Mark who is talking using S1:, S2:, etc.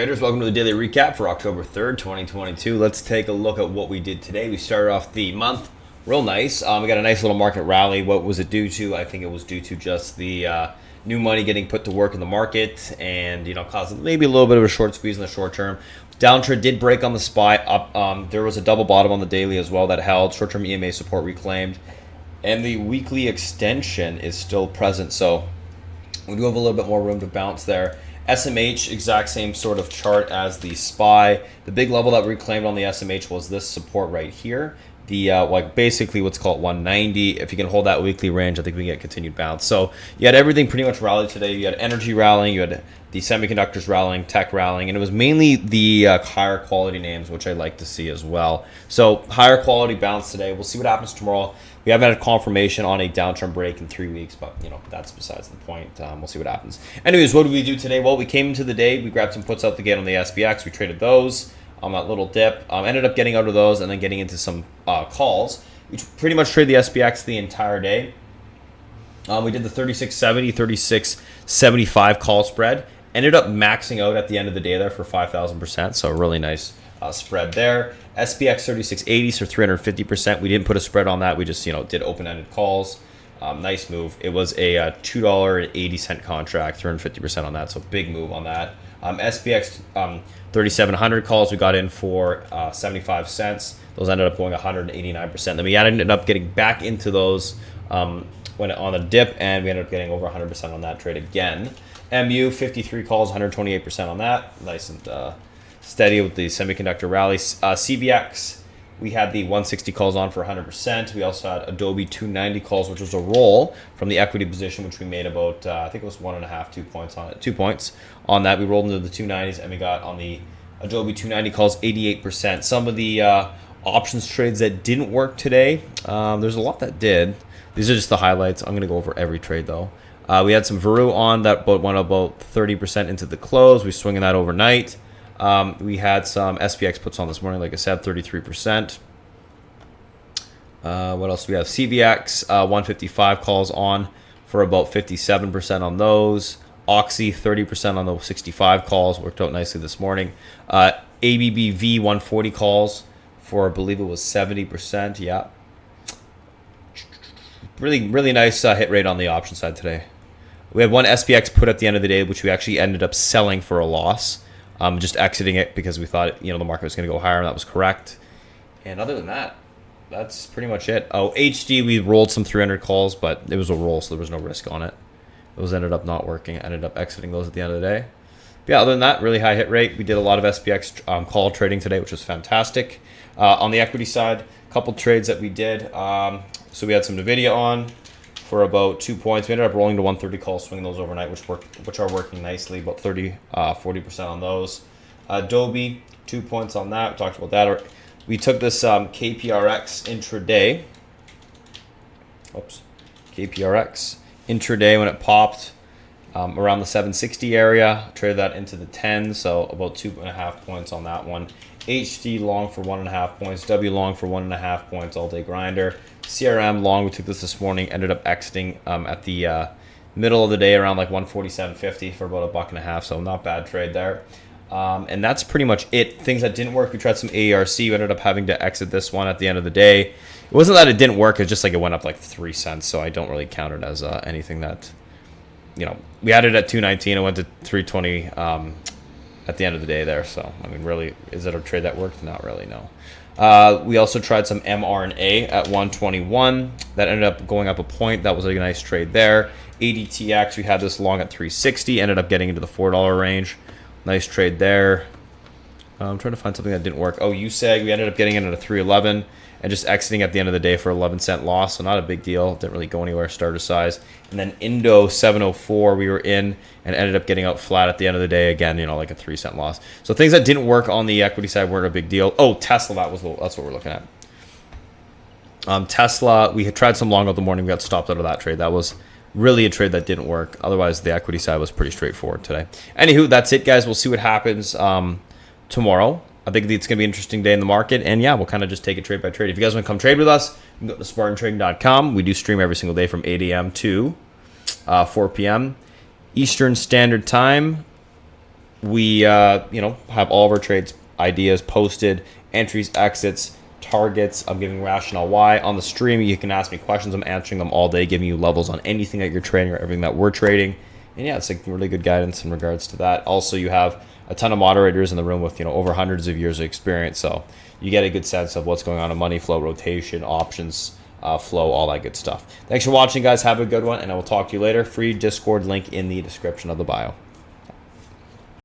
S1: Traders, welcome to the daily recap for October 3rd, 2022. Let's take a look at what we did today. We started off the month real nice. We got a nice little market rally. What was it due to? I think it was due to just the new money getting put to work in the market and, causing maybe a little bit of a short squeeze in the short term. Downtrend did break on the SPY up. There was a double bottom on the daily as well that held. Short-term EMA support reclaimed. And the weekly extension is still present. So we do have a little bit more room to bounce there. SMH, exact same sort of chart as the SPY. The big level that we reclaimed on the SMH was this support right here. The basically what's called 190. If you can hold that weekly range, I think we can get continued bounce. So you had everything pretty much rallied today. You had energy rallying, you had the semiconductors rallying, tech rallying, and it was mainly the higher quality names, which I like to see as well. So higher quality bounce today. We'll see what happens tomorrow. We haven't had confirmation on a downtrend break in 3 weeks, but that's besides the point. We'll see what happens. Anyways, what did we do today? Well, we came into the day, we grabbed some puts out the gate on the SPX, we traded those on that little dip. Ended up getting out of those and then getting into some calls. We pretty much traded the SPX the entire day. We did the 3670, 3675 call spread. Ended up maxing out at the end of the day there for 5,000%, so a really nice spread there. SPX 3680, so 350%. We didn't put a spread on that. We just did open-ended calls. Nice move. It was a $2.80 contract, 350% on that, so big move on that. SPX 3700 calls we got in for 75 cents. Those ended up going 189%. Then we ended up getting back into those when on a dip, and we ended up getting over 100% on that trade again. MU 53 calls, 128% on that. Nice and steady with the semiconductor rally. CVX, we had the 160 calls on for 100%. We also had Adobe 290 calls, which was a roll from the equity position, which we made about, I think it was 1.5, 2 points on it. 2 points on that. We rolled into the 290s, and we got on the Adobe 290 calls 88%. Some of the options trades that didn't work today, there's a lot that did. These are just the highlights. I'm going to go over every trade, though. We had some Veru on that went about 30% into the close. We swinging that overnight. We had some SPX puts on this morning, like I said, 33%. What else do we have? CVX, 155 calls on for about 57% on those. Oxy, 30% on those 65 calls. Worked out nicely this morning. ABBV, 140 calls for, I believe it was 70%. Yeah. Really, really nice hit rate on the option side today. We had one SPX put at the end of the day, which we actually ended up selling for a loss. Just exiting it because we thought the market was going to go higher, and that was correct. And other than that, that's pretty much it. Oh, HD, we rolled some 300 calls, but it was a roll, so there was no risk on it. Those ended up not working. I ended up exiting those at the end of the day. But yeah, other than that, really high hit rate. We did a lot of SPX call trading today, which was fantastic. On the equity side, a couple trades that we did. So we had some NVIDIA on for about 2 points. We ended up rolling to 130 calls, swinging those overnight, which are working nicely, about 40% on those. Adobe, 2 points on that. We talked about that. We took this KPRX intraday. Oops. KPRX intraday when it popped around the 760 area. Traded that into the 10, so about 2.5 points on that one. HD long for 1.5 points. W long for 1.5 points. All day grinder. CRM long, we took this morning, ended up exiting at the middle of the day around like 147.50 for about $1.50, so not bad trade there. And that's pretty much it. Things that didn't work, we tried some AERC. We ended up having to exit this one at the end of the day. It wasn't that it didn't work, it's just like it went up like 3 cents, so I don't really count it as anything that, we had it at 219, it went to 320 at the end of the day there. So, I mean, really, is it a trade that worked? Not really, no. We also tried some mRNA at 121. That ended up going up a point. That was a nice trade there. ADTX, we had this long at 360. Ended up getting into the $4 range. Nice trade there. I'm trying to find something that didn't work. Oh, USEG, we ended up getting in at a 311 and just exiting at the end of the day for 11-cent loss. So not a big deal. Didn't really go anywhere starter size. And then Indo 704, we were in and ended up getting out flat at the end of the day. Again, like a 3-cent loss. So things that didn't work on the equity side weren't a big deal. Oh, Tesla, that's what we're looking at. Tesla, we had tried some long out the morning. We got stopped out of that trade. That was really a trade that didn't work. Otherwise, the equity side was pretty straightforward today. Anywho, that's it, guys. We'll see what happens tomorrow. I think it's going to be an interesting day in the market. And yeah, we'll kind of just take it trade by trade. If you guys want to come trade with us, you can go to SpartanTrading.com. We do stream every single day from 8 a.m. to 4 p.m. Eastern Standard Time. We, have all of our trades ideas posted, entries, exits, targets. I'm giving rationale why. On the stream, you can ask me questions. I'm answering them all day, giving you levels on anything that you're trading or everything that we're trading. And yeah, it's like really good guidance in regards to that. Also, you have a ton of moderators in the room with, over hundreds of years of experience. So you get a good sense of what's going on in money flow, rotation, options, flow, all that good stuff. Thanks for watching, guys. Have a good one, and I will talk to you later. Free Discord link in the description of the bio.